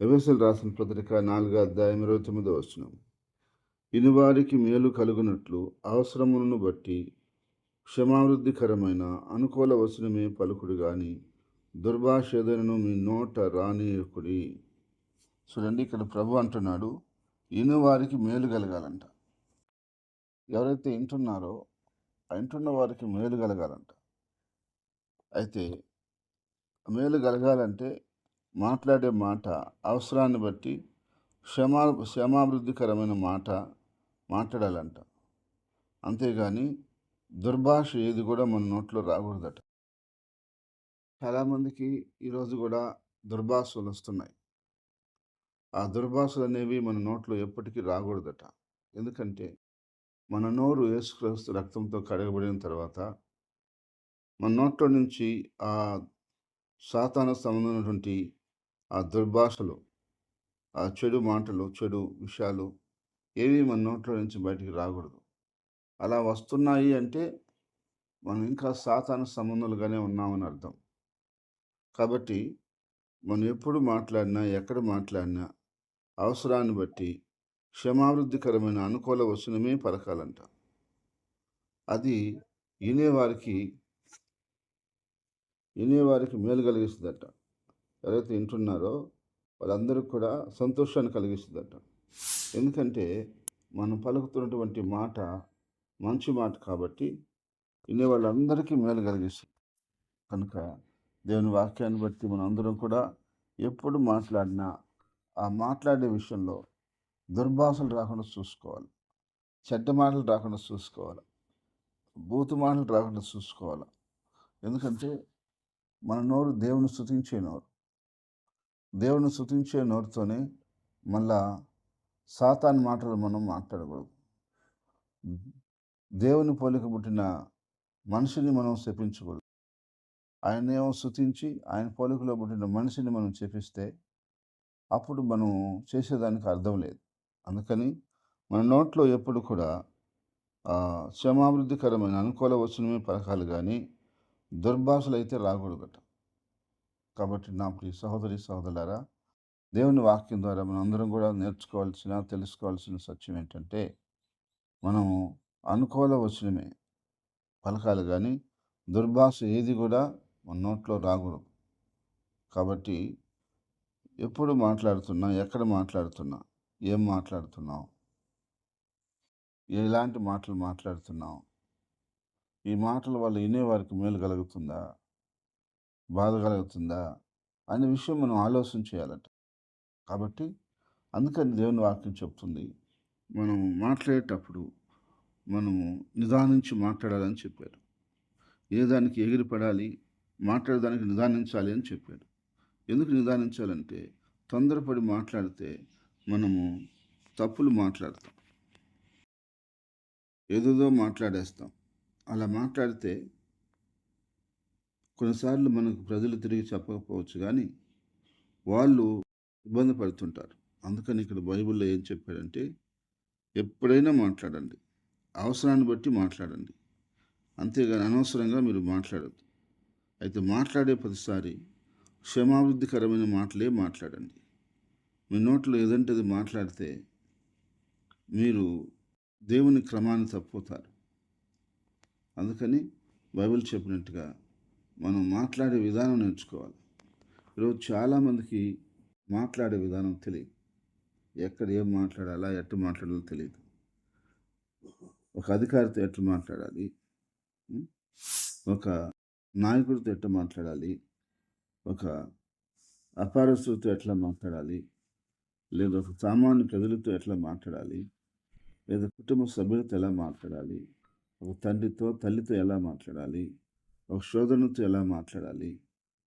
ఎఫెసీయులకు రాసిన పత్రిక 4వ అధ్యాయం 29వ వచనం. ఇనువారికి మేలు కలుగునట్లు అవసరములను బట్టి క్షమావృద్ధికరమైన అనుకూల వచనమే పలుకుడు గాని దుర్భాష ఏదైనను మీ నోట రానియకుడి. చూడండి, ఇక్కడ ప్రభు అంటున్నాడు, ఇనువారికి మేలు కలగాలంట. ఎవరైతే వింటున్నారో వింటున్న వారికి మేలు కలగాలంట. అయితే మేలు కలగాలంటే మాట్లాడే మాట అవసరాన్ని బట్టి క్షమాభివృద్ధికరమైన మాట మాట్లాడాలంట. అంతేగాని దుర్భాష ఏది కూడా మన నోట్లో రాకూడదట. చాలామందికి ఈరోజు కూడా దుర్భాషలు వస్తున్నాయి. ఆ దుర్భాషలు అనేవి మన నోట్లో ఎప్పటికీ రాకూడదట. ఎందుకంటే మన నోరు యేసుక్రీస్తు రక్తంతో కడగబడిన తర్వాత మన నోట్లో నుంచి ఆ సాతాను సంబంధమైనటువంటి ఆ దుర్భాషలు, ఆ చెడు మాటలు, చెడు విషయాలు ఏవి మన నోట్లో నుంచి బయటికి రాకూడదు. అలా వస్తున్నాయి అంటే మనం ఇంకా సాతాను సంబంధాలుగానే ఉన్నామని అర్థం. కాబట్టి మనం ఎప్పుడు మాట్లాడినా, ఎక్కడ మాట్లాడినా అవసరాన్ని బట్టి క్షమావృద్ధికరమైన అనుకూల వచనమే పలకాలంట. అది వినేవారికి మేలు కలిగిస్తుందట. ఎవరైతే వింటున్నారో వాళ్ళందరికీ కూడా సంతోషాన్ని కలిగిస్తుందట. ఎందుకంటే మనం పలుకుతున్నటువంటి మాట మంచి మాట కాబట్టి వినే వాళ్ళందరికీ మేలు కలిగిస్తుంది. కనుక దేవుని వాక్యాన్ని బట్టి మనం అందరం కూడా ఎప్పుడు మాట్లాడినా ఆ మాట్లాడే విషయంలో దుర్భాషలు రాకుండా చూసుకోవాలి, చెడ్డ మాటలు రాకుండా చూసుకోవాలి, బూతు మాటలు రాకుండా చూసుకోవాలి. ఎందుకంటే మన నోరు దేవుని స్తుతించే నోరు. దేవుని స్తుతించే నోరుతోనే మళ్ళా సాతాను మాటలు మనం మాట్లాడకూడదు. దేవుని పోలిక పుట్టిన మనిషిని మనం శపించకూడదు. ఆయనేమో స్తుతించి ఆయన పోలికలో పుట్టిన మనిషిని మనం శపిస్తే అప్పుడు మనం చేసేదానికి అర్థం లేదు. అందుకని మన నోట్లో ఎప్పుడు కూడా క్షమాభివృద్ధికరమైన అనుకూల వచనమే పలకాలి కానీ దుర్భాషలు అయితే రాకూడదట. కాబట్టి నా ప్రియ సహోదరి సహోదరులారా, దేవుని వాక్యం ద్వారా మనం అందరం కూడా తెలుసుకోవాల్సిన సత్యం ఏంటంటే మనం అనుకూల వచనమే పలకాలి కానీ దుర్భాష ఏది కూడా మన నోట్లో రాకూడదు. కాబట్టి ఎప్పుడు మాట్లాడుతున్నా, ఎక్కడ మాట్లాడుతున్నా, ఏం మాట్లాడుతున్నావు, ఎలాంటి మాటలు మాట్లాడుతున్నావు, ఈ మాటల వల్ల వినేవారికి మేలు కలుగుతుందా, బాధ కలుగుతుందా అనే విషయం మనం ఆలోచన చేయాలట. కాబట్టి అందుకని దేవుని వాక్యం చెప్తుంది, మనం మాట్లాడేటప్పుడు మనము నిదానించి మాట్లాడాలని చెప్పాడు. ఏదానికి ఎగిరిపడాలి, మాట్లాడేదానికి నిదానించాలి అని చెప్పాడు. ఎందుకు నిదానించాలంటే తొందరపడి మాట్లాడితే మనము తప్పులు మాట్లాడతాం, ఏదేదో మాట్లాడేస్తాం. అలా మాట్లాడితే కొన్నిసార్లు మనకు ప్రజలు తిరిగి చెప్పకపోవచ్చు కానీ వాళ్ళు ఇబ్బంది పడుతుంటారు. అందుకని ఇక్కడ బైబిల్లో ఏం చెప్పాడంటే ఎప్పుడైనా మాట్లాడండి, అవసరాన్ని బట్టి మాట్లాడండి, అంతేగాని అనవసరంగా మీరు మాట్లాడద్దు. అయితే మాట్లాడే ప్రతిసారి క్షమాభివృద్ధికరమైన మాటలే మాట్లాడండి. మీ నోట్లో ఏదంటే అది మాట్లాడితే మీరు దేవుని క్రమాన్ని తప్పుతారు. అందుకని బైబిల్ చెప్పినట్టుగా మనం మాట్లాడే విధానం నేర్చుకోవాలి. ఈరోజు చాలామందికి మాట్లాడే విధానం తెలియదు. ఎక్కడ ఏం మాట్లాడాలా, ఎట్టు మాట్లాడాలో తెలియదు. ఒక అధికారితో ఎట్లా మాట్లాడాలి, ఒక నాయకుడితో ఎట్లా మాట్లాడాలి, ఒక అపారస్తుడితో ఎట్లా మాట్లాడాలి, లేదా ఒక సామాన్య ప్రజలతో ఎట్లా మాట్లాడాలి, లేదా కుటుంబ సభ్యులతో ఎలా మాట్లాడాలి, ఒక తండ్రితో తల్లితో ఎలా మాట్లాడాలి, ఒక శోధనతో ఎలా మాట్లాడాలి,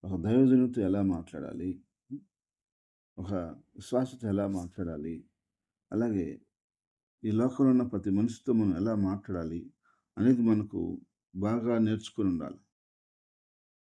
ఒక దైవజనుతో ఎలా మాట్లాడాలి, ఒక విశ్వాసతో ఎలా మాట్లాడాలి, అలాగే ఈ లోకంలో ఉన్న ప్రతి మనిషితో మనం ఎలా మాట్లాడాలి అనేది మనకు బాగా నేర్చుకుని ఉండాలి.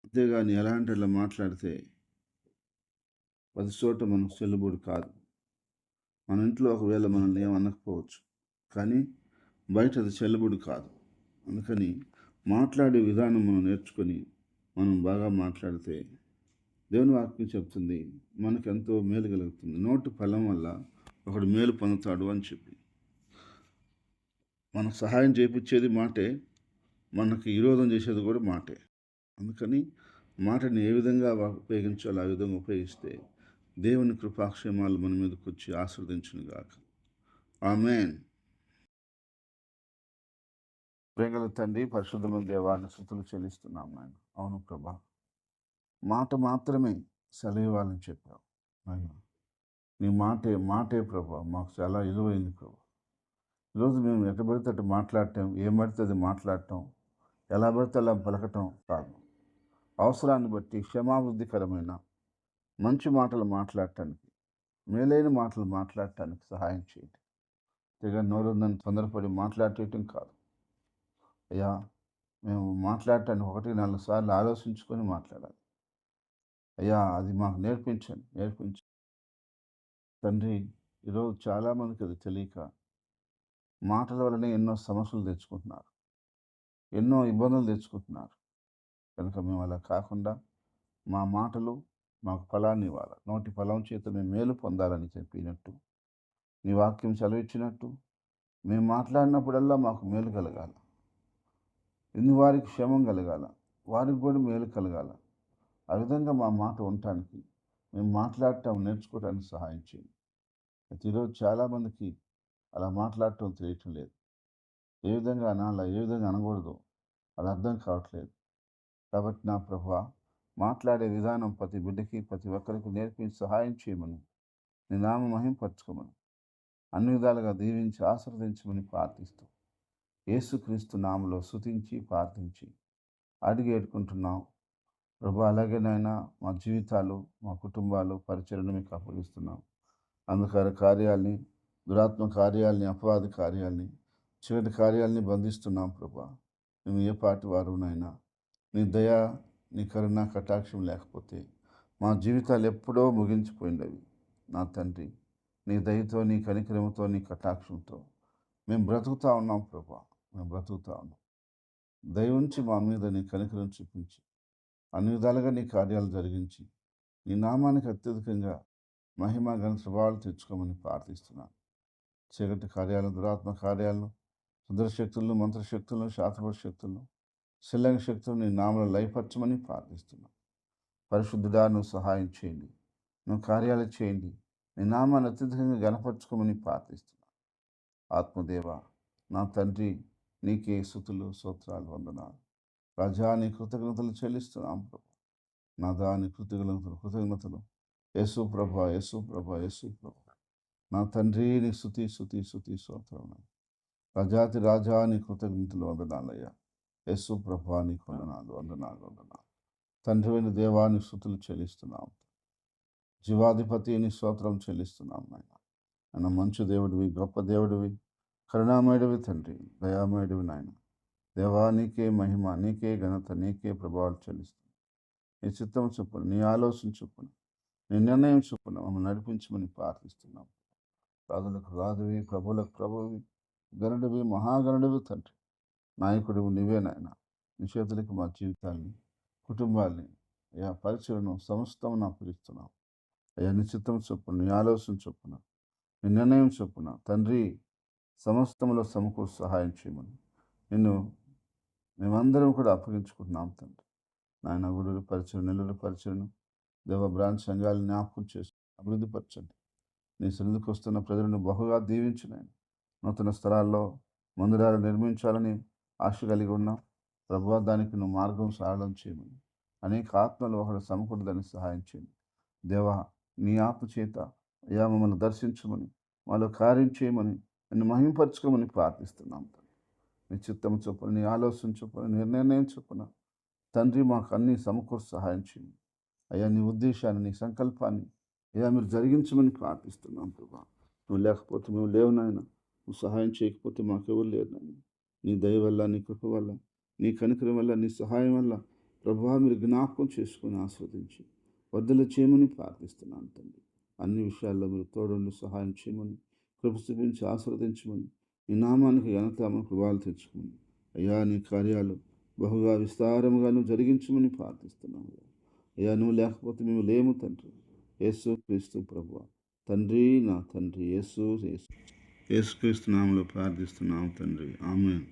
అంతేగాని ఎలా అంటే అలా మాట్లాడితే ప్రతి చోట మనకు చెల్లుబడి కాదు. మన ఇంట్లో ఒకవేళ మనల్ని ఏం అనకపోవచ్చు, కానీ బయట అది చెల్లుబడి కాదు. అందుకని మాట్లాడే విధానం మనం నేర్చుకొని మనం బాగా మాట్లాడితే దేవుని వాక్యం చెప్తుంది మనకెంతో మేలు కలుగుతుంది. నోటి ఫలం వల్ల ఒకడు మేలు పొందుతాడు అని చెప్పి. మనకు సహాయం చేపించేది మాటే, మనకి విరోధం చేసేది కూడా మాటే. అందుకని మాటని ఏ విధంగా ఉపయోగించాలో ఆ విధంగా ఉపయోగిస్తే దేవుని కృపాక్షేమాలు మన మీదకి వచ్చి ఆశీర్వదించునుగాక. ఆమేన్. ప్రేమగల తండ్రి, పరిశుద్ధమైన దేవాన్ని స్తుతులు చెల్లిస్తున్నాం నాయన. అవును ప్రభా, మాట మాత్రమే సెలవివ్వాలని చెప్పావు నాయన. నీ మాటే ప్రభా మాకు చాలా విలువైంది ప్రభా. ఈరోజు మేము ఎటు పడితే అటు మాట్లాడటం, ఏం పడితే అది మాట్లాడటం, ఎలా పడితే అలా పలకటం కాదు. అవసరాన్ని బట్టి క్షమాభివృద్ధికరమైన మంచి మాటలు మాట్లాడటానికి, మేలైన మాటలు మాట్లాడటానికి సహాయం చేయండి. తెగ నోరుందని తొందరపడి మాట్లాడటం కాదు అయ్యా. మేము మాట్లాడటానికి 1-4 సార్లు ఆలోచించుకొని మాట్లాడాలి అయ్యా. అది మాకు నేర్పించండి తండ్రి. ఈరోజు చాలామందికి అది తెలియక మాటల వల్లనే ఎన్నో సమస్యలు తెచ్చుకుంటున్నారు, ఎన్నో ఇబ్బందులు తెచ్చుకుంటున్నారు. కనుక మేము అలా కాకుండా మా మాటలు మాకు ఫలాన్ని ఇవ్వాలి. నోటి ఫలం చేత మేము మేలు పొందాలని చెప్పినట్టు, నీ వాక్యం సెలవిచ్చినట్టు మేము మాట్లాడినప్పుడల్లా మాకు మేలు కలగాల. ఇన్ని వారికి క్షేమం కలగాల, వారికి కూడా మేలు కలగాల. ఆ విధంగా మా మాట ఉండటానికి, మేము మాట్లాడటం నేర్చుకోవడానికి సహాయం చేయండి. ఈరోజు చాలామందికి అలా మాట్లాడటం తెలియటం లేదు. ఏ విధంగా అనాలా, ఏ విధంగా అనకూడదు అది అర్థం కావట్లేదు. కాబట్టి నా ప్రభువా, మాట్లాడే విధానం ప్రతి బిడ్డకి, ప్రతి ఒక్కరికి నేర్పించి సహాయం చేయమని, నీ నామ మహింపరచుకోమని, అన్ని విధాలుగా దీవించి ఆశీర్వదించమని ప్రార్థిస్తూ యేసుక్రీస్తు నామములో స్తుతించి ప్రార్థించి అడిగి వేడుకుంటున్నాం ప్రభు. అలాగే నాయనా, మా జీవితాలు, మా కుటుంబాలు, పరిచర్యను మీకు అప్పగిస్తున్నాం. అంధకార కార్యాల్ని, దురాత్మ కార్యాల్ని, అపవాది కార్యాల్ని, చీకటి కార్యాల్ని బంధిస్తున్నాం ప్రభా. మేము ఏ పాటి వారు నాయనా, నీ దయ, నీ కరుణ కటాక్షం లేకపోతే మా జీవితాలు ఎప్పుడో ముగించిపోయినవి నా తండ్రి. నీ దయతో, నీ కనికరముతో, నీ కటాక్షంతో మేము బ్రతుకుతా ఉన్నాం ప్రభా. మేము బ్రతుకుతా ఉన్నాం. దయ ఉంచి మా మీద నీ కనికరం చూపించి అన్ని విధాలుగా నీ కార్యాలు జరిగించి నీ నామానికి అత్యధికంగా మహిమ ఘన ప్రభావాలు తెచ్చుకోమని ప్రార్థిస్తున్నాను. చీకటి కార్యాలను, దురాత్మ కార్యాలను, సుదర్శక్తులను, మంత్రశక్తులను, శాస్త్రపర శక్తులను, శిల్లంగ శక్తులను నీ నామలో లయపరచమని ప్రార్థిస్తున్నాను. పరిశుద్ధుడా, నువ్వు సహాయం చేయండి, నువ్వు కార్యాలు చేయండి, నీ నామాన్ని అత్యధికంగా గణపరచుకోమని ప్రార్థిస్తున్నాను. ఆత్మదేవ, నా తండ్రి, నీకే స్తుతులు, స్తోత్రాలు, వందనాలు. రాజా, నీ కృతజ్ఞతలు చెల్లిస్తున్నాం ప్రభు. నా దాని కృతజ్ఞతలు యేసు ప్రభా, యేసు ప్రభా, యేసు ప్రభా. నా తండ్రి, నీ స్తుతి స్తోత్రం. రాజాతి రాజా, నీ కృతజ్ఞతలు, వందనాలయ్యా. యేసు ప్రభా, నీ వందనాలు. తండ్రి దేవాని స్తుతులు చెల్లిస్తున్నాం. జీవాధిపతి నీ స్తోత్రం చెల్లిస్తున్నాం నాయన. ఆయన మంచు దేవుడివి, గొప్ప దేవుడివి, కరుణామయుడివి తండ్రి, దయామయుడివి నాయన. దేవా, నీకే మహిమ, నీకే ఘనత, నీకే ప్రభావాలు చెల్లిస్తున్నాం. నీ చిత్తం చొప్పున, నీ ఆలోచన చొప్పున, నీ నిర్ణయం చొప్పున మమ్మల్ని నడిపించమని ప్రార్థిస్తున్నాం. రాజులకు రాజువి, ప్రభువులకు ప్రభువి, గరుడివి, మహాగరుడివి తండ్రి, నాయకుడివి నీవే నాయన. నీ చేతులకు మా జీవితాన్ని, కుటుంబాన్ని, అయ్యా పరిచయను సమస్తం అప్పగిస్తున్నాం. అయ్యా నీ చిత్తం చొప్పున, నీ ఆలోచన చొప్పున, నీ నిర్ణయం చొప్పున తండ్రి సమస్తంలో సమకూర్చి సహాయం చేయమని నిన్ను మేమందరం కూడా అప్పగించుకుంటున్నాం తండ్రి. నాయన గుడులు పరిచయం, నెల్లూరు పరిచయను, దేవ బ్రాంచ్ సంఘాలను జ్ఞాపకం చేసి అభివృద్ధిపరచండి. నీ సన్నిధికి వస్తున్న ప్రజలను బహుగా దీవించినాయన. నూతన స్థలాల్లో మందిరాలు నిర్మించాలని ఆశ కలిగి ఉన్నాం ప్రభువా. దానికి నువ్వు మార్గం సరళం చేయమని, అనేక ఆత్మలు ఒకడు సమకూడదని సహాయం చేయండి దేవా. నీ ఆత్మ చేత అయ్యా మమ్మల్ని దర్శించమని, మాలో కార్యం చేయమని, నిన్ను మహింపరచుకోమని ప్రార్థిస్తున్నాం తండ్రి. నీ చిత్తం చొప్పున, నీ ఆలోచన చొప్పున, నీ నిర్ణయం చొప్పున తండ్రి మాకు అన్ని సమకూర్చి సహాయం చేయండి అయ్యా. నీ ఉద్దేశాన్ని, నీ సంకల్పాన్ని అయ్యా మీరు జరిగించమని ప్రార్థిస్తున్నాం ప్రభా. నువ్వు లేకపోతే మేము లేవు నాయన, నువ్వు సహాయం చేయకపోతే మాకెవరు లేరు నాయన. నీ దయ వల్ల, నీ కృప వల్ల, నీ కనికరం వల్ల, నీ సహాయం వల్ల ప్రభువా మీరు జ్ఞాపకం చేసుకొని ఆస్వాదించి వర్ధలు చేయమని ప్రార్థిస్తున్నాను తండ్రి. అన్ని విషయాల్లో మీరు తోడుండి సహాయం చేయమని, కృప చూపించి ఆస్వాదించమని, నీ నామానికి ఘనతామని ప్రభావాలు తెచ్చుకోమని అయ్యా. నీ కార్యాలు బహుగా విస్తారముగాను జరిగించమని ప్రార్థిస్తున్నాము. అయ్యా నువ్వు లేకపోతే మేము లేము తండ్రి. యేసు క్రీస్తు ప్రభువా, తండ్రి, నా తండ్రి యేసు యేసుక్రీస్తు నామములో ప్రార్థిస్తున్నాము తండ్రి. ఆమేన్.